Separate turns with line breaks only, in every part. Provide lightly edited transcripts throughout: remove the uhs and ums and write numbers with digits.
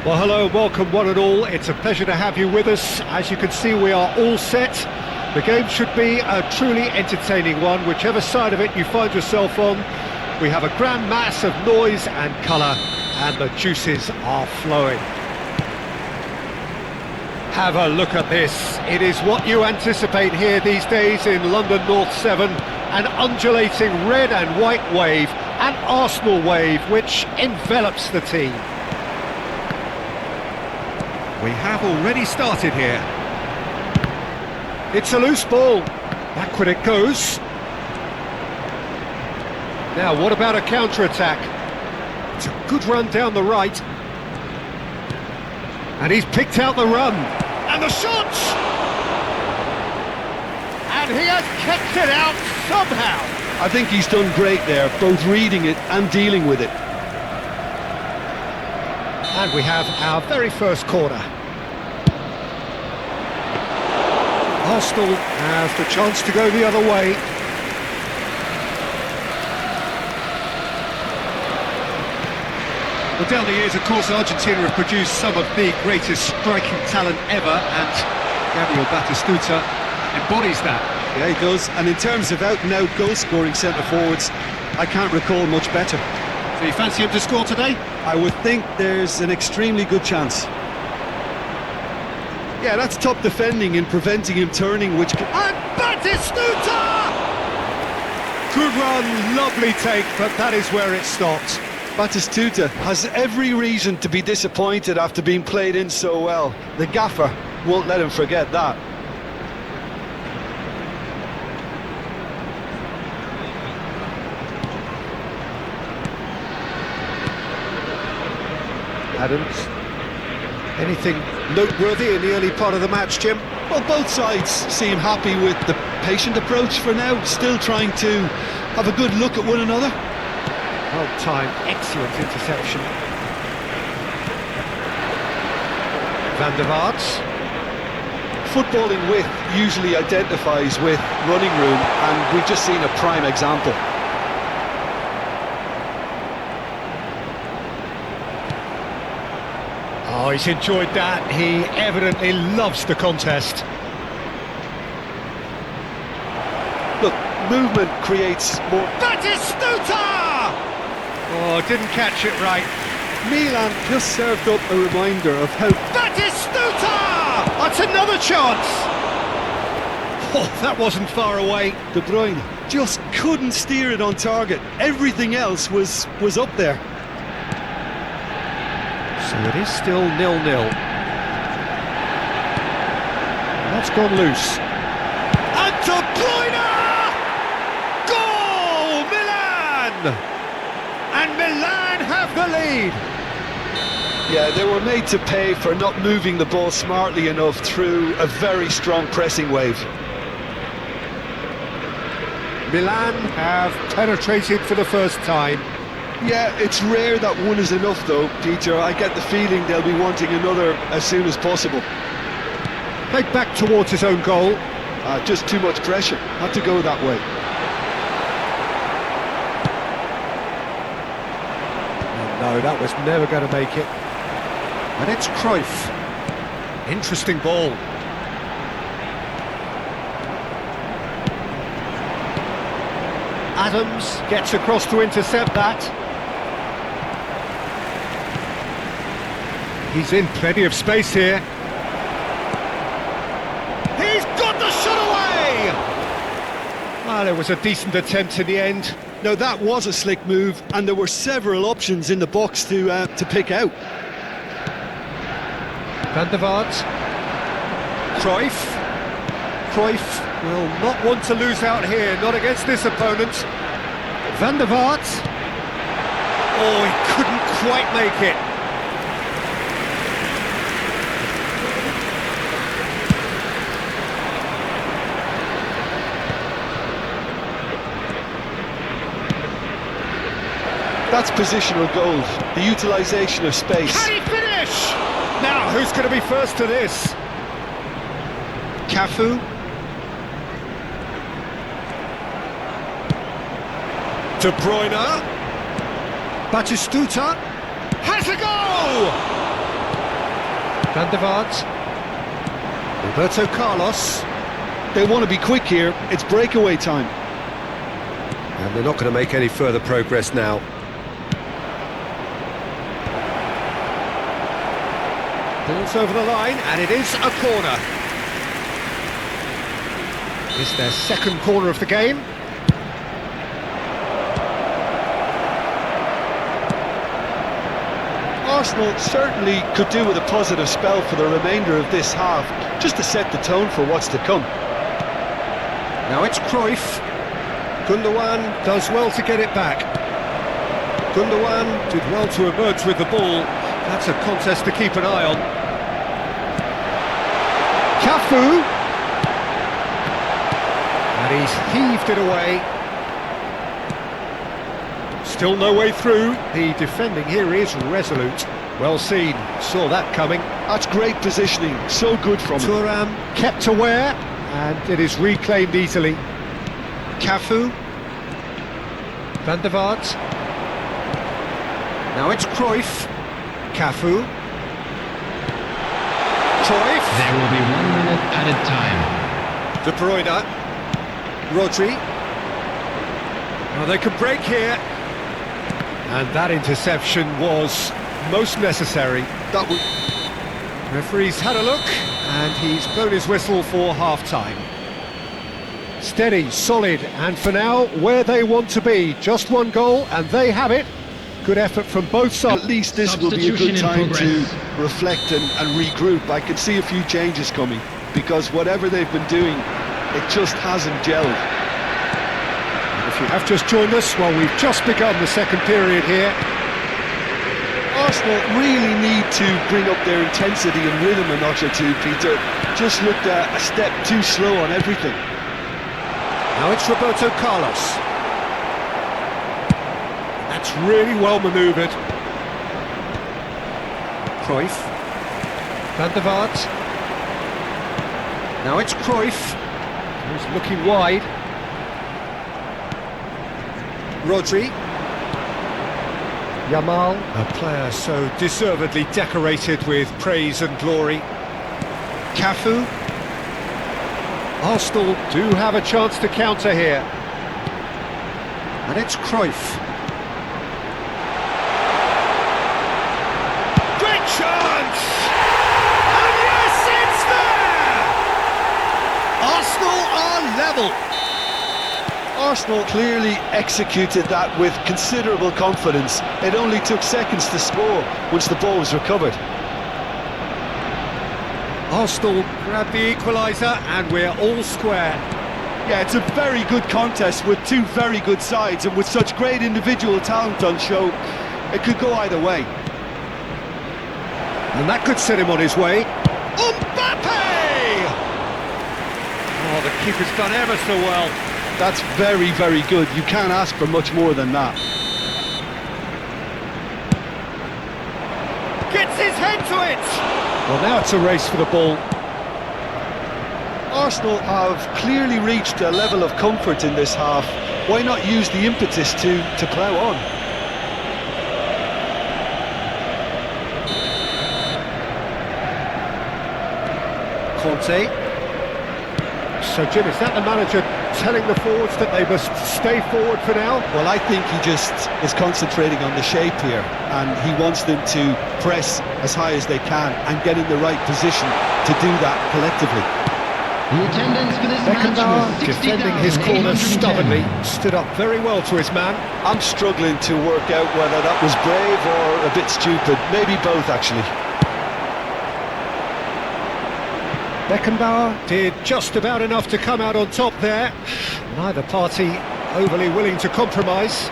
Well, hello and welcome one and all. It's a pleasure to have you with us. As you can see, we are all set. The game should be a truly entertaining one, whichever side of it you find yourself on. We have a grand mass of noise and colour, and the juices are flowing. Have a look at this. It is what you anticipate here these days in London North 7. An undulating red and white wave, an Arsenal wave, which envelops the team. We have already started here. It's a loose ball. Backward it goes. Now, what about a counter-attack? It's a good run down the right. And he's picked out the run. And the shot! And he has kept it out somehow.
I think he's done great there, both reading it and dealing with it.
And we have our very first corner. Arsenal have the chance to go the other way. Well, down the years, of course, Argentina have produced some of the greatest striking talent ever, and Gabriel Batistuta embodies that.
Yeah, he does. And in terms of out-and-out goal-scoring centre-forwards, I can't recall much better.
So you fancy him to score today?
I would think there's an extremely good chance. Yeah, that's top defending and preventing him turning, which can...
And Batistuta! Good run, lovely take, but that is where it stopped.
Batistuta has every reason to be disappointed after being played in so well. The gaffer won't let him forget that.
Adams. Anything noteworthy in the early part of the match, Jim?
Well, both sides seem happy with the patient approach for now, still trying to have a good look at one another.
Well timed, excellent interception. Van der Vaart.
Footballing width usually identifies with running room, and we've just seen a prime example.
Oh, he's enjoyed that. He evidently loves the contest.
Look, movement creates more...
Batistuta! Oh, didn't catch it right.
Milan just served up a reminder of how...
Batistuta! That's another chance! Oh, that wasn't far away.
De Bruyne just couldn't steer it on target. Everything else was up there.
So it is still 0-0. That's gone loose. And De Bruyne! Goal! Milan! And Milan have the lead.
Yeah, they were made to pay for not moving the ball smartly enough through a very strong pressing wave.
Milan have penetrated for the first time.
Yeah, it's rare that one is enough though, Peter. I get the feeling they'll be wanting another as soon as possible.
Played back towards his own goal.
Just too much pressure. Had to go that way.
No, that was never going to make it. And it's Cruyff. Interesting ball. Adams gets across to intercept that. He's in plenty of space here. He's got the shot away! Well, there was a decent attempt in the end.
No, that was a slick move, and there were several options in the box to pick out.
Van der Vaart. Cruyff. Cruyff will not want to lose out here, not against this opponent. Van der Vaart. Oh, he couldn't quite make it.
That's positional goals, the utilisation of space.
Can he finish? Now, who's going to be first to this? Cafu. De Bruyne. Batistuta has a goal! Van der Vaart. Roberto Carlos.
They want to be quick here, it's breakaway time.
And they're not going to make any further progress now. Ball's over the line, and it is a corner. It's their second corner of the game.
Arsenal certainly could do with a positive spell for the remainder of this half, just to set the tone for what's to come.
Now it's Cruyff. Gundogan does well to get it back. Gundogan did well to emerge with the ball. That's a contest to keep an eye on. Cafu. And he's heaved it away. Still no way through. The defending here is resolute. Well seen. Saw that coming.
That's great positioning. So good from him.
Thuram kept aware, and it is reclaimed easily. Cafu. Van der Vaart. Now it's Cruyff. Cafu. Cruyff.
There will be 1 minute added time.
De Bruyne. Rodri. Well, they could break here. And that interception was most necessary.
That was...
Referee's had a look, and he's blown his whistle for half-time. Steady, solid, and for now, where they want to be. Just one goal, and they have it. Good effort from both sides.
At least this will be a good time to reflect and regroup. I can see a few changes coming, because whatever they've been doing, it just hasn't gelled.
If you have just joined us, well, we've just begun the second period here.
Arsenal really need to bring up their intensity and rhythm a notch or two, Peter. Just looked a step too slow on everything.
Now it's Roberto Carlos. That's really well manoeuvred. Cruyff. Van der Vaart. Now it's Cruyff. He's looking wide. Rodri. Yamal, a player so deservedly decorated with praise and glory. Cafu. Arsenal do have a chance to counter here. And it's Cruyff. Great chance! And yes, it's there! Arsenal are level.
Arsenal clearly executed that with considerable confidence. It only took seconds to score once the ball was recovered.
Arsenal grab the equaliser, and we're all square.
Yeah, it's a very good contest with two very good sides, and with such great individual talent on show, it could go either way.
And that could set him on his way. Mbappe! Oh, the keeper's done ever so well.
That's very, very good. You can't ask for much more than that.
Gets his head to it! Well, now it's a race for the ball.
Arsenal have clearly reached a level of comfort in this half. Why not use the impetus to plough on?
Conte. So, Jim, is that the manager telling the forwards that they must stay forward for now?
Well, I think he just is concentrating on the shape here, and he wants them to press as high as they can and get in the right position to do that collectively.
The attendance for this match was
defending his corner stubbornly, stood up very well to his man.
I'm struggling to work out whether that was brave or a bit stupid. Maybe both, actually.
Beckenbauer did just about enough to come out on top there. Neither party overly willing to compromise.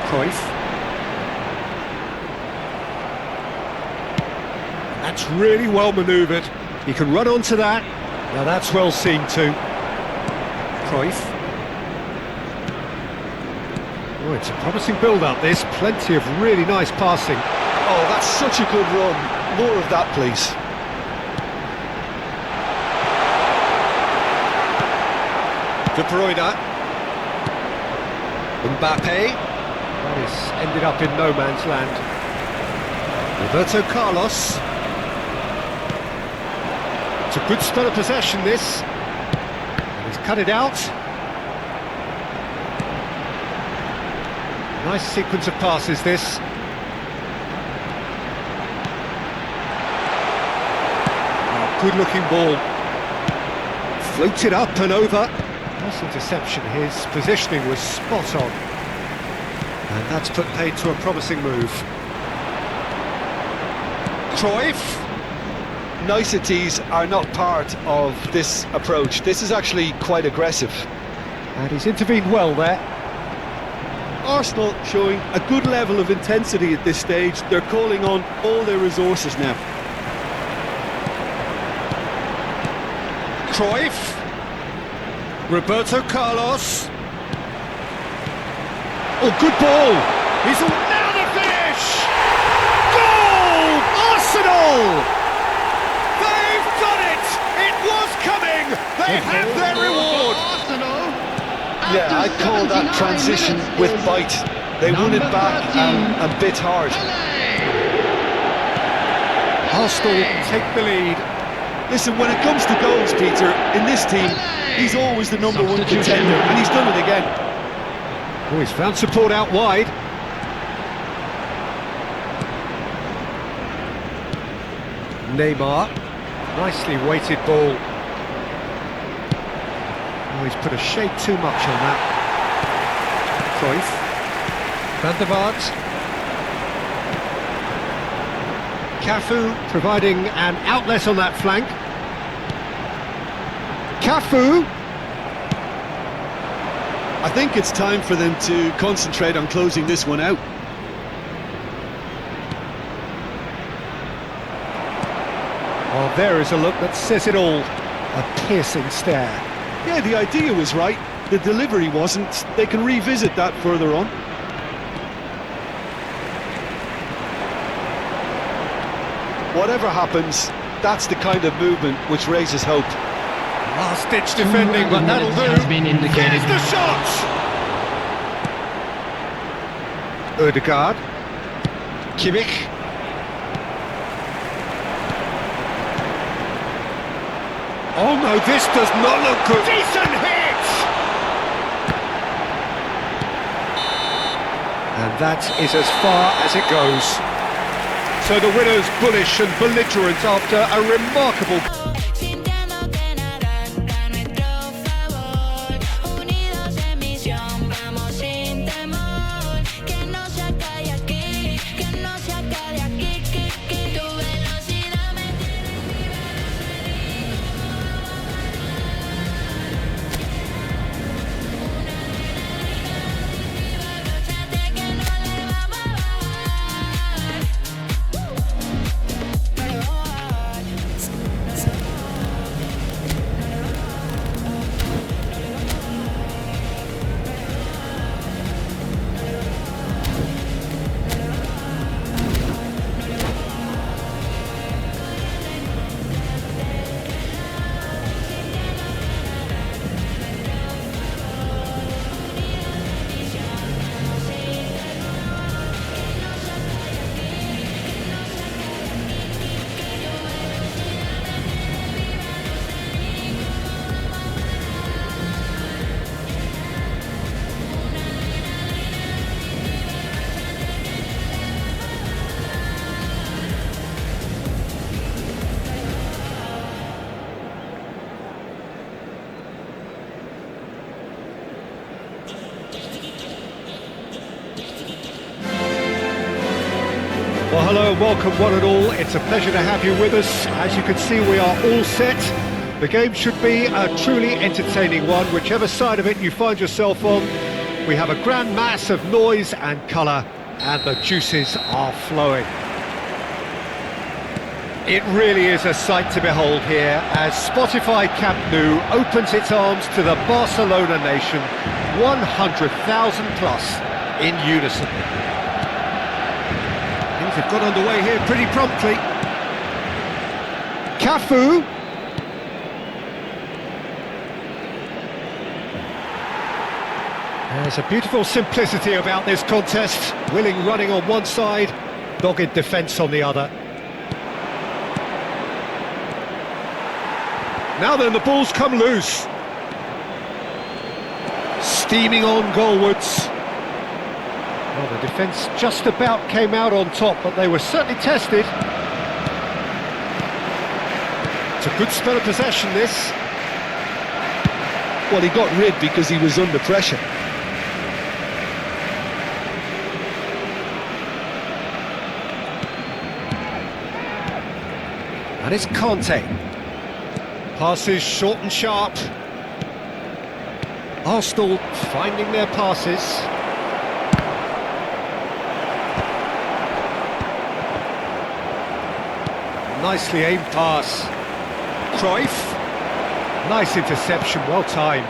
Cruyff. That's really well manoeuvred. He can run onto that. Now that's well seen too. Cruyff. Oh, it's a promising build-up this. Plenty of really nice passing.
Oh, that's such a good run. More of that, please.
De Bruyne. Mbappe. That is ended up in no man's land. Roberto Carlos. It's a good spell of possession, this. And he's cut it out. Nice sequence of passes, this. Oh, good-looking ball. Floated up and over. Nice interception. His positioning was spot on. And that's put paid to a promising move. Cruyff.
Niceties are not part of this approach. This is actually quite aggressive.
And he's intervened well there.
Arsenal showing a good level of intensity at this stage. They're calling on all their resources now.
Cruyff. Roberto Carlos. Oh, good ball. He's now the finish. Goal! Arsenal! They've done it! It was coming! They have their reward!
Yeah, I'd call that transition with bite. They won it back and bit hard.
Arsenal take the lead.
Listen, when it comes to goals, Peter, in this team, he's always the number one contender, and he's done it again.
Oh, he's found support out wide. Neymar. Nicely weighted ball. Oh, he's put a shade too much on that. Cruyff. Van der Vaart. Cafu providing an outlet on that flank. Cafu.
I think it's time for them to concentrate on closing this one out.
Oh, there is a look that says it all. A piercing stare.
Yeah, the idea was right. The delivery wasn't. They can revisit that further on. Whatever happens, that's the kind of movement which raises hope.
Last-ditch defending, but that'll do.
Has been indicated.
There's the shot! Ødegaard. Kimmich. Oh no, this does not look good. Decent hit! And that is as far as it goes. So the winner's bullish and belligerent after a remarkable... Well, hello and welcome one and all. It's a pleasure to have you with us. As you can see, we are all set. The game should be a truly entertaining one, whichever side of it you find yourself on. We have a grand mass of noise and colour, and the juices are flowing. It really is a sight to behold here as Spotify Camp Nou opens its arms to the Barcelona nation, 100,000 plus in unison. Things have got underway here pretty promptly. Cafu. There's a beautiful simplicity about this contest. Willing running on one side, Dogged defence on the other. Now then, the ball's come loose. Steaming on goalwards. Well, the defence just about came out on top, but they were certainly tested. It's a good spell of possession, this.
Well, he got rid because he was under pressure.
And it's Conte. Passes short and sharp. Arsenal finding their passes. Nicely aimed pass. Cruyff. Nice interception, well timed.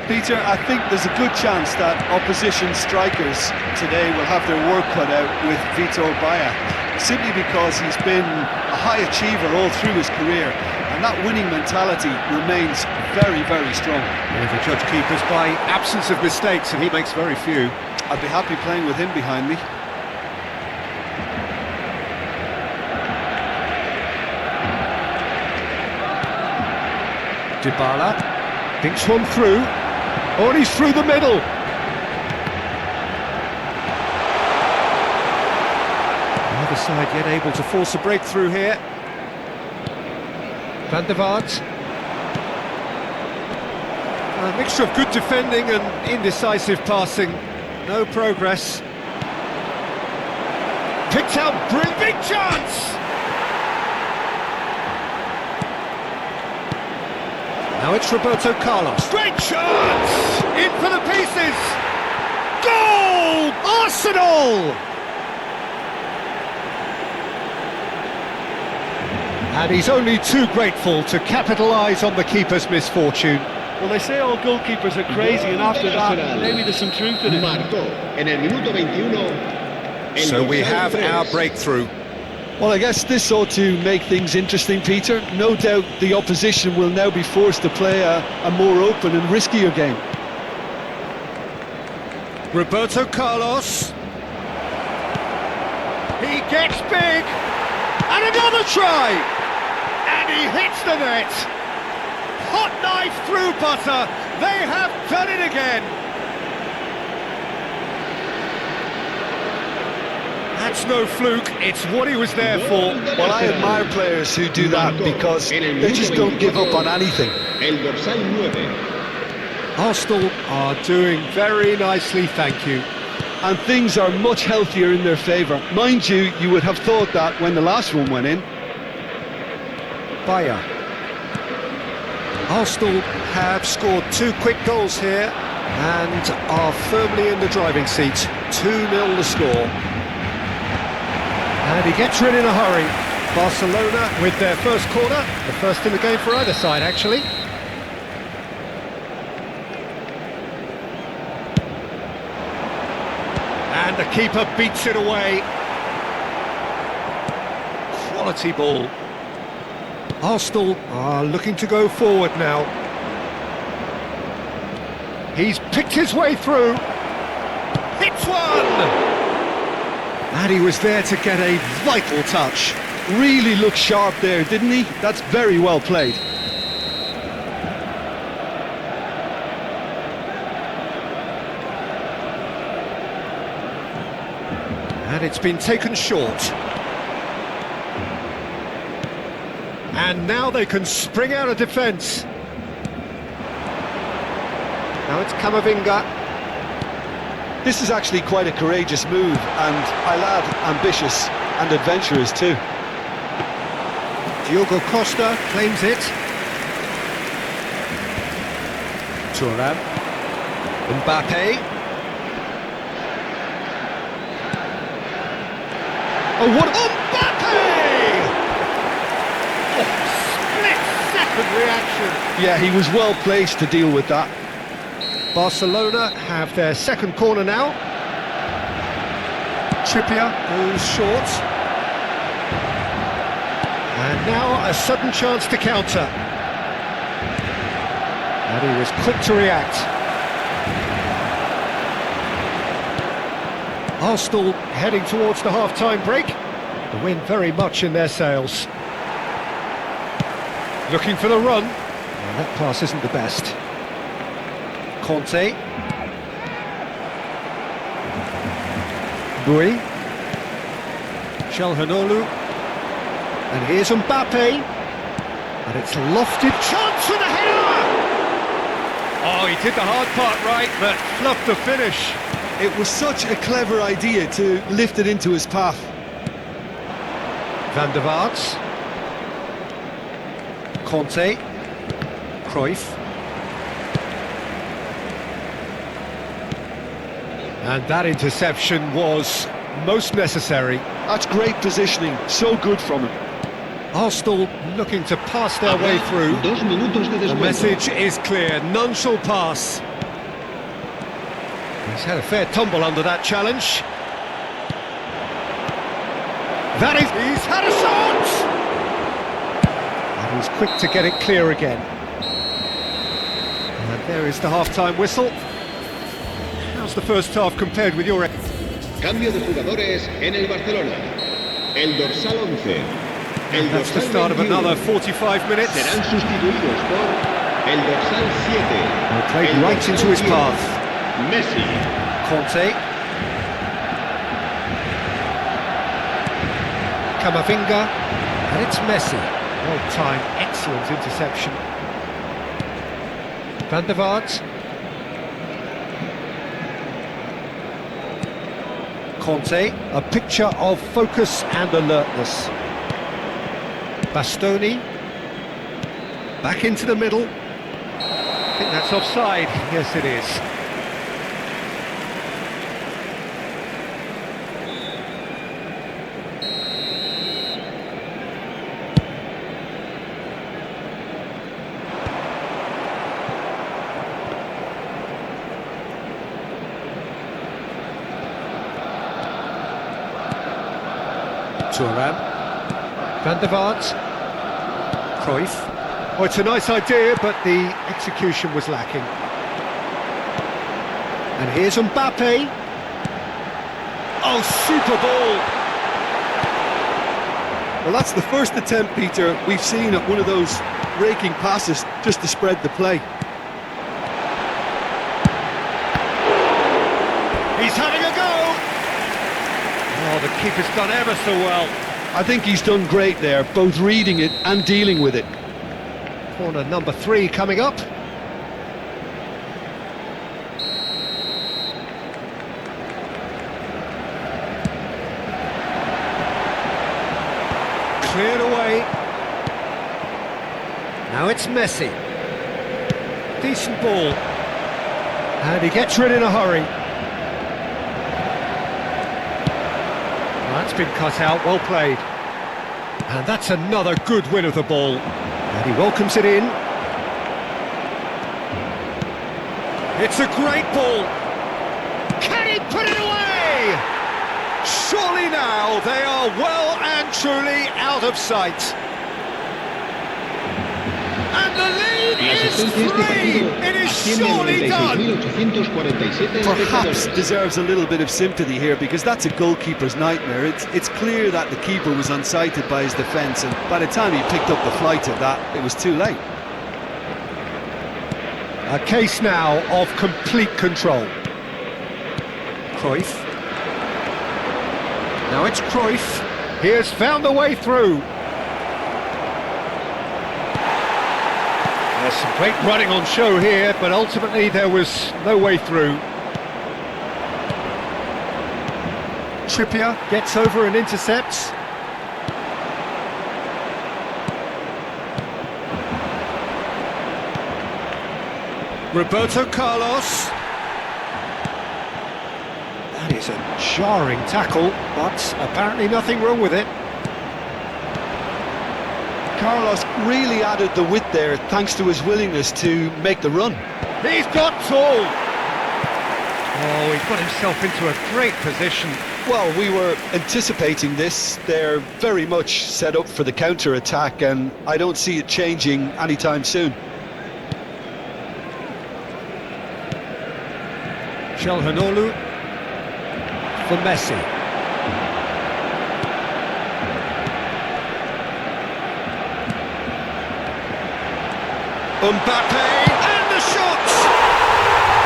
Peter, I think there's a good chance that opposition strikers today will have their work cut out with Vitor Baia, simply because he's been a high achiever all through his career, and that winning mentality remains very, very strong.
Yeah, the judge keepers by absence of mistakes, and he makes very few.
I'd be happy playing with him behind me.
Dybala thinks one through. Oh, and he's through the middle. The other side yet able to force a breakthrough here. Van der Vaart. A mixture of good defending and indecisive passing. No progress. Picked out, big chance! Now it's Roberto Carlos. Great chance! In for the pieces! Goal! Arsenal! And he's only too grateful to capitalise on the keeper's misfortune.
Well, they say all goalkeepers are crazy, and after that, maybe there's some truth in it.
So we have our breakthrough.
Well, I guess this ought to make things interesting, Peter. No doubt the opposition will now be forced to play a more open and riskier game.
Roberto Carlos. He gets big. And another try. And he hits the net. Hot knife through butter. They have done it again. That's no fluke, it's what he was there for.
Well, I admire players who do that because they just don't give up on anything.
Arsenal are doing very nicely, thank you.
And things are much healthier in their favour. Mind you, you would have thought that when the last one went in.
Baia. Arsenal have scored 2 quick goals here and are firmly in the driving seat. 2-0 the score. And he gets rid in a hurry. Barcelona with their first corner, the first in the game for either side, actually. And the keeper beats it away. Quality ball. Arsenal are looking to go forward now. He's picked his way through. Hits one! And he was there to get a vital touch.
Really looked sharp there, didn't he? That's very well played.
And it's been taken short. And now they can spring out of defence. Now it's Camavinga.
This is actually quite a courageous move, and I lad ambitious and adventurous too.
Diogo Costa claims it. Thuram. Mbappe. Oh, what? Mbappe! Oh, split-second reaction.
Yeah, he was well placed to deal with that.
Barcelona have their second corner now. Trippier goes short. And now a sudden chance to counter. And he was quick to react. Arsenal heading towards the half-time break. The wind very much in their sails. Looking for the run. Well, that pass isn't the best. Conte. Bui. Çalhanoğlu. And here's Mbappe. And it's a lofted chance for the header! Oh, he did the hard part right, but fluffed the finish.
It was such a clever idea to lift it into his path.
Van der Vaart. Conte. Cruyff. And that interception was most necessary.
That's great positioning, so good from him.
Arsenal looking to pass their way through.
2 minutos de
The
descuento.
message is clear, none shall pass. He's had a fair tumble under that challenge. He's had a shot! And he's quick to get it clear again. And there is the half-time whistle. How's the first half compared with your...
Cambio de jugadores en el Barcelona. El dorsal 11.
That's the start of another 45 minutes.
Serán sustituidos por el dorsal 7.
Well, played right into his path.
Messi.
Conte. Camavinga. And it's Messi. Well-timed, excellent interception. Van der Vaart. Conte, a picture of focus and alertness. Bastoni, back into the middle. I think that's offside. Yes, it is. Thuram. Van der Vaart. Cruyff. Oh, it's a nice idea, but the execution was lacking. And here's Mbappe. Oh, super ball!
Well, that's the first attempt, Peter, we've seen at one of those raking passes just to spread the play.
He's having a go! Oh, the keeper's done ever so well.
I think he's done great there, both reading it and dealing with it.
Corner number 3 coming up. Cleared away. Now it's Messi. Decent ball. And he gets rid in a hurry. That's been cut out, well played. And that's another good win of the ball. And he welcomes it in. It's a great ball. Can he put it away? Surely now they are well and truly out of sight. And the lead
La
is
asistencia de este
3.
partido
It is
asciende a
surely done.
96.847
Perhaps
espectadores.
deserves a little bit of sympathy here because that's a goalkeeper's nightmare. It's clear that the keeper was unsighted by his defence, and by the time he picked up the flight of that, it was too late.
A case now of complete control. Cruyff. Now it's Cruyff. He has found a way through. There's some great running on show here, but ultimately there was no way through. Trippier gets over and intercepts. Roberto Carlos. That is a jarring tackle, but apparently nothing wrong with it.
Carlos really added the width there thanks to his willingness to make the run.
He's got tall. Oh, he's got himself into a great position.
Well, we were anticipating this. They're very much set up for the counter-attack, and I don't see it changing anytime soon.
Çalhanoğlu. for Messi. Mbappe, and the shot!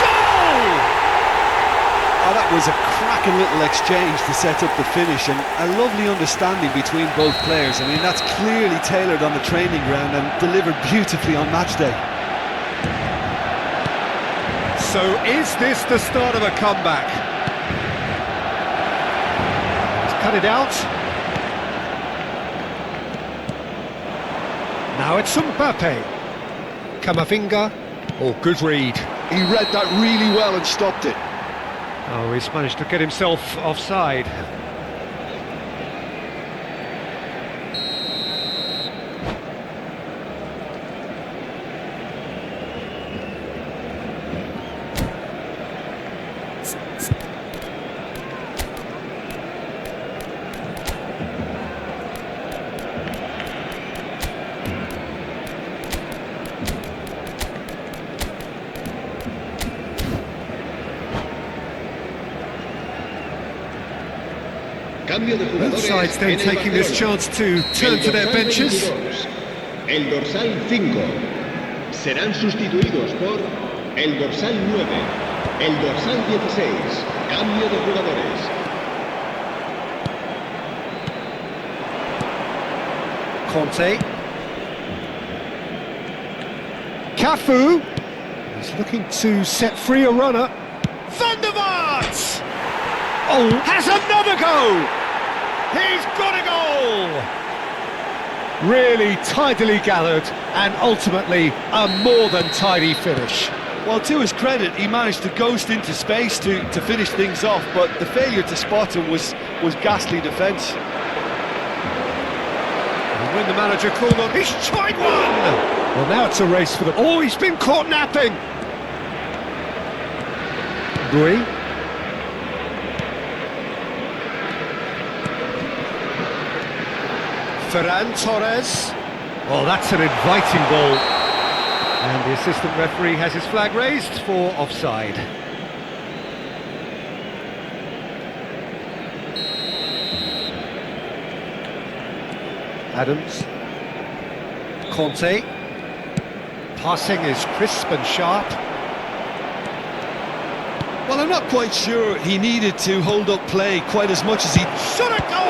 Goal!
Oh, that was a cracking little exchange to set up the finish, and a lovely understanding between both players. I mean, that's clearly tailored on the training ground and delivered beautifully on match day.
So is this the start of a comeback? He's cut it out. Now it's Mbappe. Camavinga. Oh, good read.
He read that really well and stopped it.
Oh, he's managed to get himself offside. Both sides then taking this chance to turn to their benches.
El dorsal 5 serán sustituidos por el dorsal 9, el dorsal 16. Cambio de jugadores.
Conte. Cafu. He's looking to set free a runner. Van der Vaart! Oh, has another go! He's got a goal! Really tidily gathered and ultimately a more than tidy finish.
Well, to his credit, he managed to ghost into space to finish things off, but the failure to spot him was ghastly defence.
And when the manager called on, he's tried one! Well, now it's a race for the... Oh, he's been caught napping! Gui. Ferran Torres. Oh, that's an inviting ball. And the assistant referee has his flag raised for offside. Adams. Conte. Passing is crisp and sharp.
Well, I'm not quite sure he needed to hold up play quite as much as he...
Shot a goal!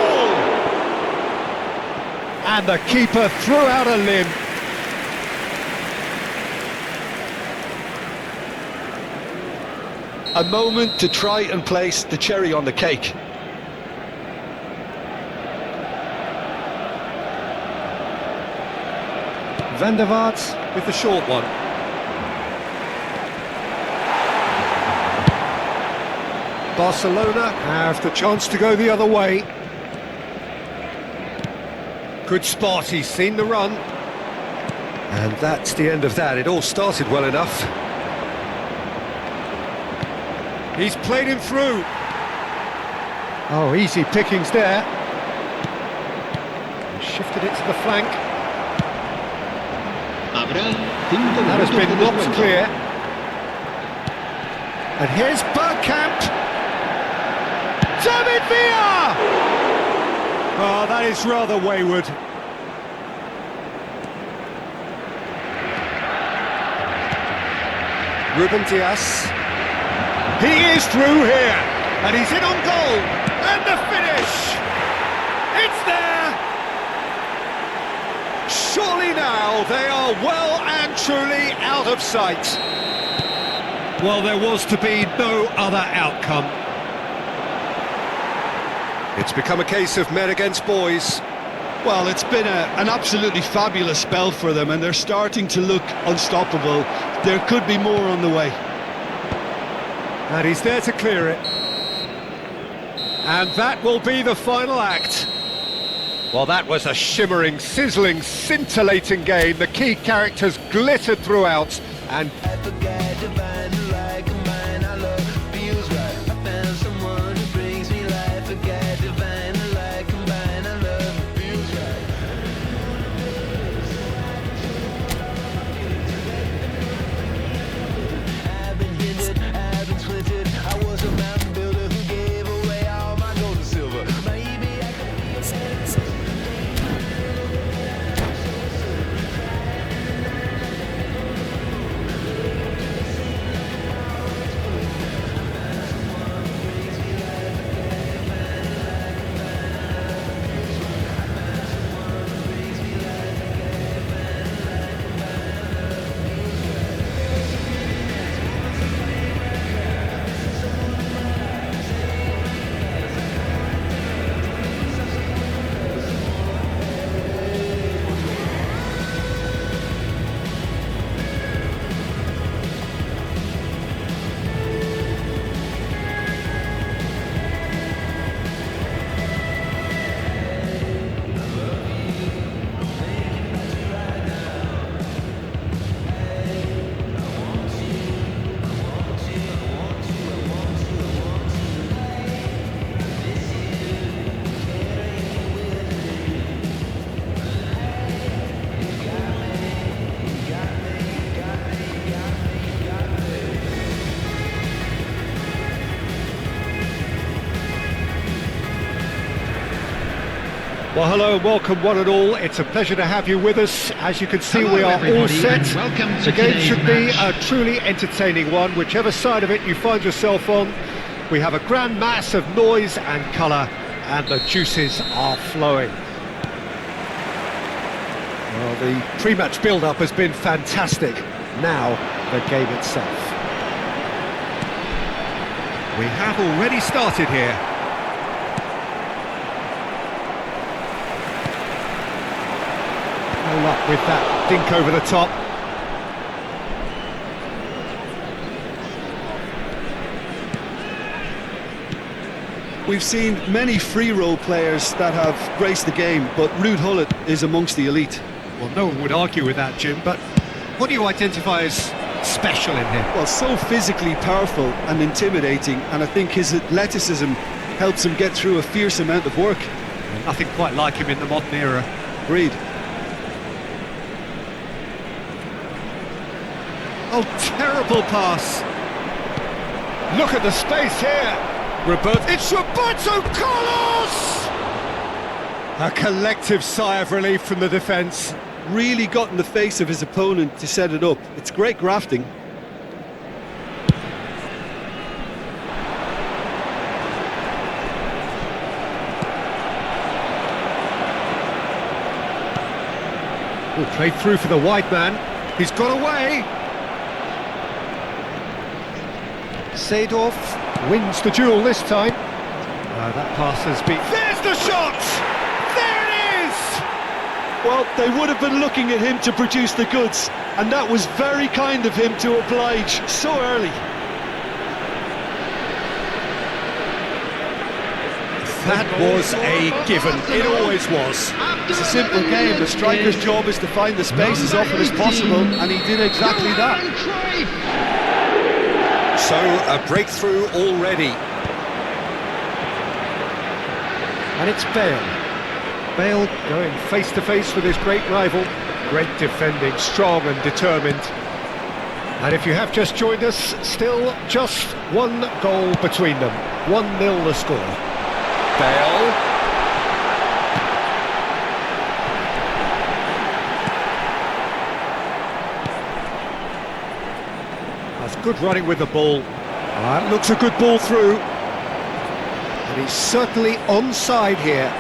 And the keeper threw out a limb.
A moment to try and place the cherry on the cake.
Van der Vaart with the short one. Barcelona have the chance to go the other way. Good spot, he's seen the run. And that's the end of that. It all started well enough. He's played him through. Oh, easy pickings there. He shifted it to the flank. That has been knocked clear. And here's Bergkamp. David Villa! Oh, that is rather wayward. Ruben Dias. He is through here, and he's in on goal, and the finish! It's there! Surely now they are well and truly out of sight. Well, there was to be no other outcome. It's become a case of men against boys.
Well, it's been an absolutely fabulous spell for them, and they're starting to look unstoppable. There could be more on the way.
And he's there to clear it. And that will be the final act. Well, that was a shimmering, sizzling, scintillating game. The key characters glittered throughout, and... Well, hello and welcome one and all. It's a pleasure to have you with us. As you can see, we are all set. The game should be a truly entertaining one, whichever side of it you find yourself on. We have a grand mass of noise and colour, and the juices are flowing. Well, the pre-match build-up has been fantastic. Now, the game itself. We have already started here. No luck with that dink over the top.
We've seen many free role players that have graced the game, but Ruud Gullit is amongst the elite.
Well, no one would argue with that, Jim, but what do you identify as special in him?
Well, so physically powerful and intimidating, and I think his athleticism helps him get through a fierce amount of work.
Nothing quite like him in the modern era.
Agreed.
Oh, terrible pass. Look at the space here. It's Roberto Carlos! A collective sigh of relief from the defence.
Really got in the face of his opponent to set it up. It's great grafting.
We'll play through for the wide man. He's got away. Seedorf wins the duel this time. That pass has been... There's the shot! There it is!
Well, they would have been looking at him to produce the goods, and that was very kind of him to oblige so early.
That was a given. It always was.
It's a simple game. The striker's job is to find the space as often as possible, and he did exactly that.
So, a breakthrough already. And it's Bale. Bale going face-to-face with his great rival. Great defending, strong and determined. And if you have just joined us, still just one goal between them. 1-0 the score. Bale. That's good running with the ball. That looks a good ball through. And he's certainly onside here.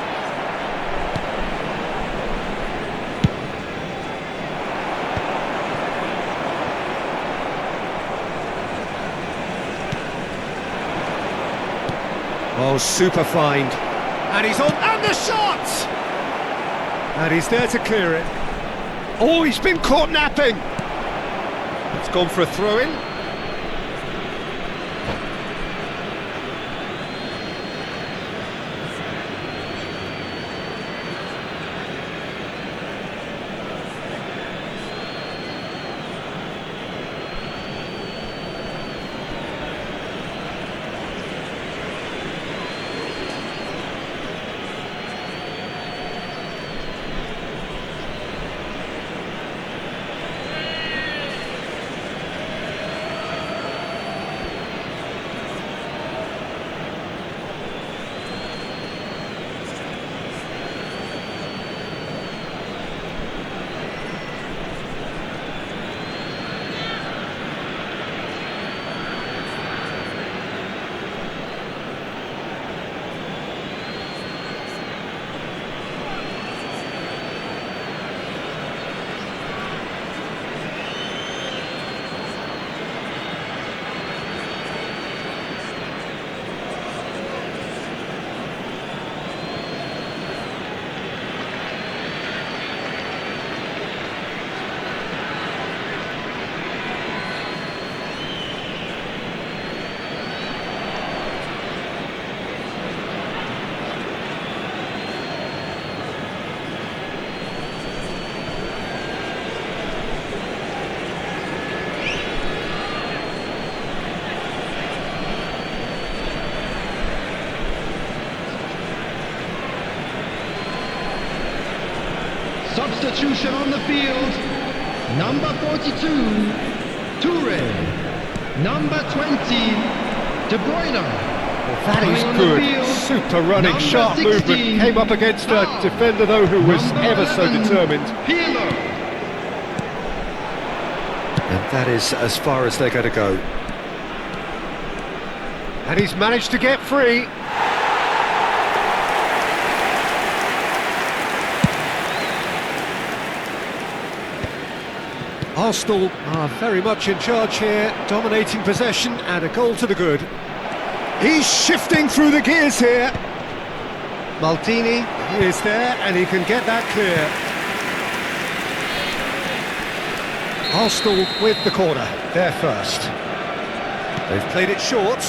Oh, super find. And he's on, and the shot! And he's there to clear it. Oh, he's been caught napping. It's gone for a throw-in.
Substitution on the field. Number 42, Toure. Number 20, De Bruyne.
Well, that is
Running on the
good.
field,
Super running,
number
sharp
16.
movement. Came up against a
Foul.
defender, though, who was
Number
ever so
11,
determined.
Pirlo.
And that is as far as they're going to go. And he's managed to get free. Arsenal are very much in charge here, dominating possession and a goal to the good. He's shifting through the gears here. Maldini is there and he can get that clear. Arsenal with the corner, they're first. They've played it short.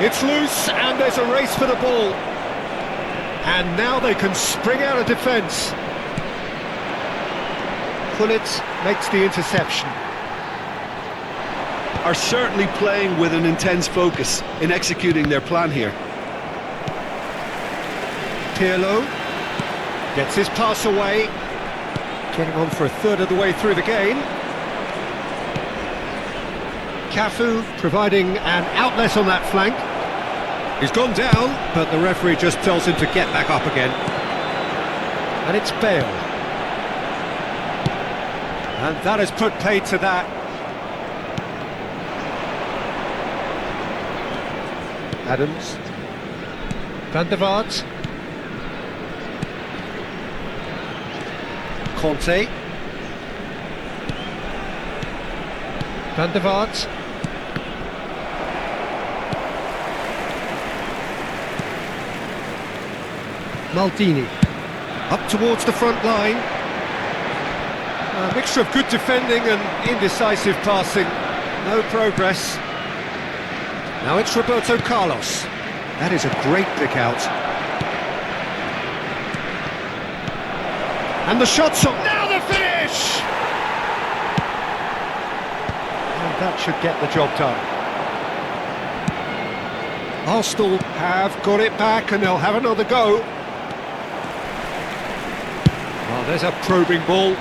It's loose and there's a race for the ball. And now they can spring out of defence. Gullit makes the interception.
Are certainly playing with an intense focus in executing their plan here.
Pirlo gets his pass away, getting on for a third of the way through the game. Cafu providing an outlet on that flank. He's gone down, but the referee just tells him to get back up again. And it's Bale. And that has put paid to that. Adams. Van der Vaart. Conte. Van der Vaart. Maldini. Up towards the front line. A mixture of good defending and indecisive passing. No progress. Now it's Roberto Carlos. That is a great pick out. And the shot's up. Now the finish! And that should get the job done. Arsenal have got it back and they'll have another go. Oh, there's a probing ball.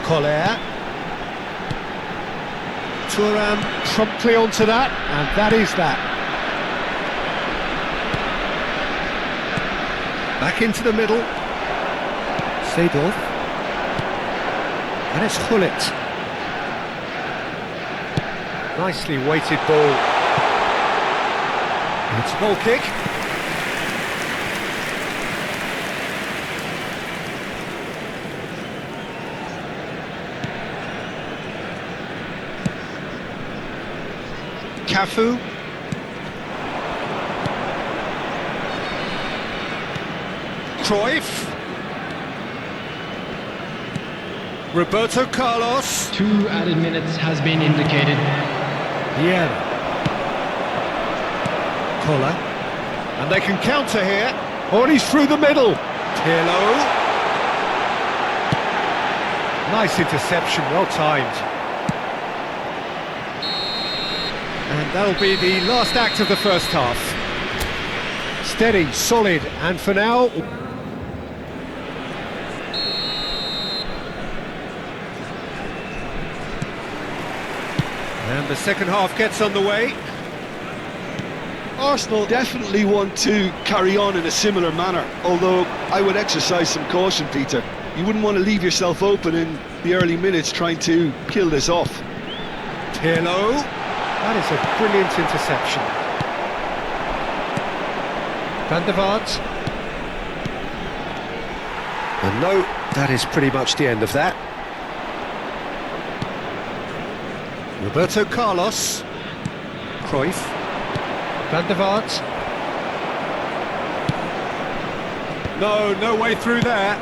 Collier. Thuram promptly onto that, and that is that. Back into the middle. Seedorf. And it's Gullit. Nicely weighted ball. It's a goal kick. Cafu. Cruyff. Roberto Carlos.
2 added minutes has been indicated.
Yeah. Koller. And they can counter here. Oh, and he's through the middle. Pirlo. Nice interception, well timed. And that'll be the last act of the first half. Steady, solid, and for now... And the second half gets underway.
Arsenal definitely want to carry on in a similar manner, although I would exercise some caution, Peter. You wouldn't want to leave yourself open in the early minutes trying to kill this off.
Pirlo. That is a brilliant interception. Van der Vaart. And no, that is pretty much the end of that. Roberto Carlos. Cruyff. Van der Vaart. No way through there.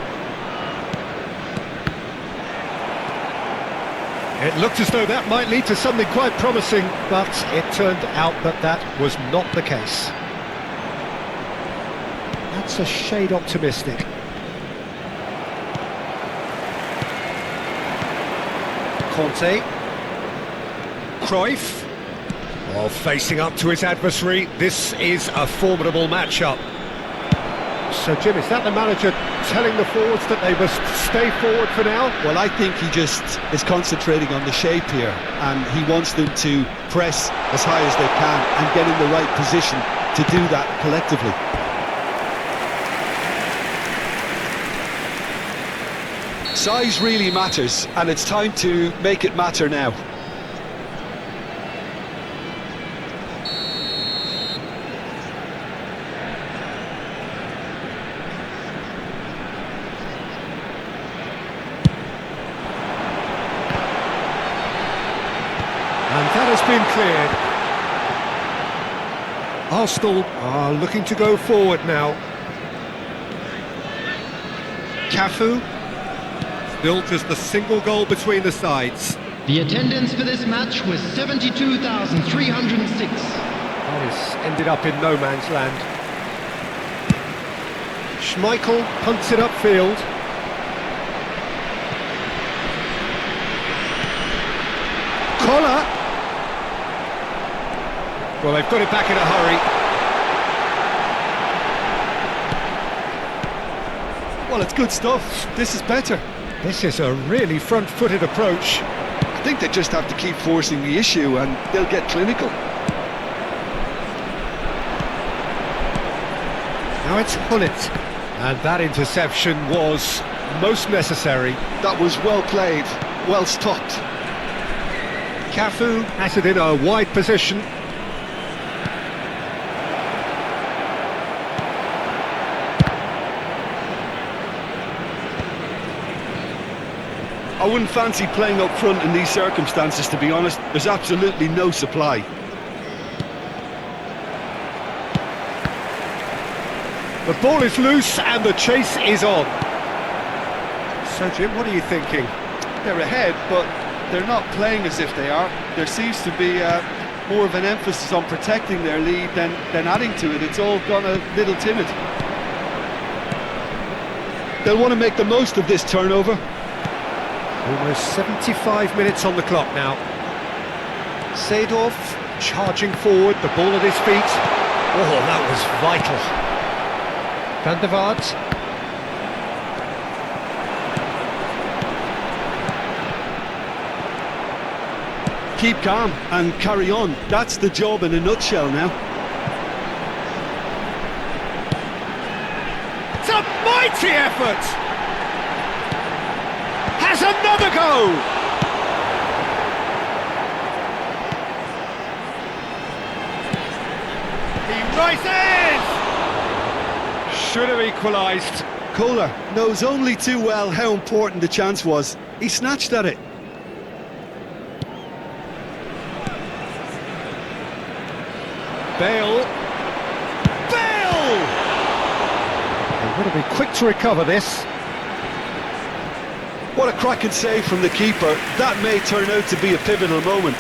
It looked as though that might lead to something quite promising, but it turned out that that was not the case. That's a shade optimistic. Conte. Cruyff. While facing up to his adversary, this is a formidable matchup. So, Jim, is that the manager telling the forwards that they must stay forward for now?
Well, I think he just is concentrating on the shape here, and he wants them to press as high as they can and get in the right position to do that collectively. Size really matters, and it's time to make it matter now.
And that has been cleared. Arsenal are looking to go forward now. Cafu, still just the single goal between the sides.
The attendance for this match was 72,306.
That has ended up in no man's land. Schmeichel punts it upfield. Collar. Well, they've got it back in a hurry.
Well, it's good stuff. This is better.
This is a really front-footed approach.
I think they just have to keep forcing the issue and they'll get clinical.
Now it's Hullet. And that interception was most necessary.
That was well played, well stopped.
Cafu has it in a wide position.
I wouldn't fancy playing up front in these circumstances, to be honest. There's absolutely no supply.
The ball is loose and the chase is on. So Jim, what are you thinking?
They're ahead, but they're not playing as if they are. There seems to be more of an emphasis on protecting their lead than adding to it. It's all gone a little timid. They'll want to make the most of this turnover.
Almost 75 minutes on the clock now. Seedorf charging forward, the ball at his feet. Oh, that was vital. Van der Vaart.
Keep calm and carry on. That's the job in a nutshell now.
It's a mighty effort! Has another go! He rises! Should have equalised.
Kohler knows only too well how important the chance was. He snatched at it.
Bale. Bale! They've got to be quick to recover this.
What a cracking save from the keeper. That may turn out to be a pivotal moment.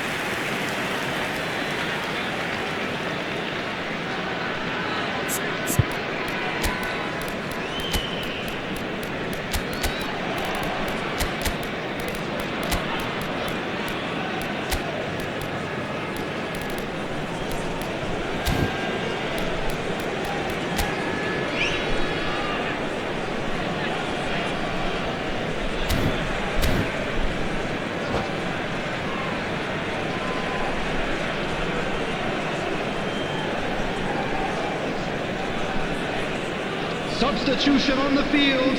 Substitution on the field.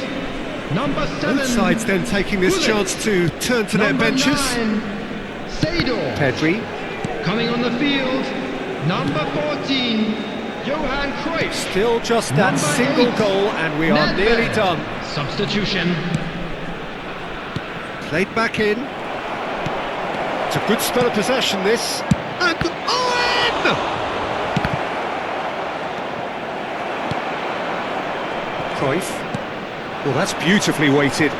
Number 7.
Both sides then taking this chance to turn to their benches.
9, Seedorf.
Pedri.
Coming on the field. Number 14, Johan Cruyff.
Still just that
Number
single
8,
goal and we are nearly
Nedved.
done.
Substitution.
Played back in. It's a good spell of possession this. And Owen! Cruyff. Well, that's beautifully weighted.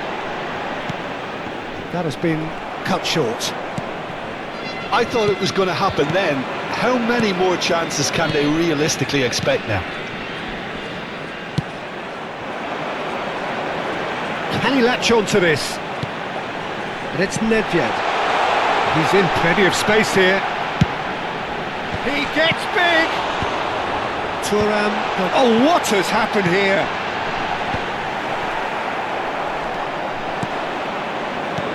That has been cut short.
I thought it was going to happen then. How many more chances can they realistically expect now?
Can he latch on to this? And it's Nedved. He's in plenty of space here. He gets big! Thuram. Oh, what has happened here?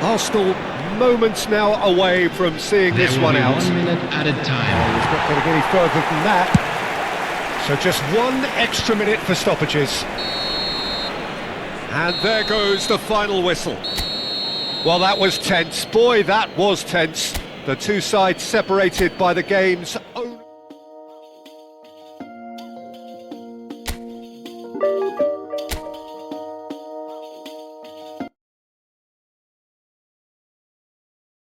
Arsenal moments now away from seeing this one out.
1 minute added time.
He's not going to get any further than that. So just one extra minute for stoppages. And there goes the final whistle. Well, that was tense. Boy, that was tense. The two sides separated by the game's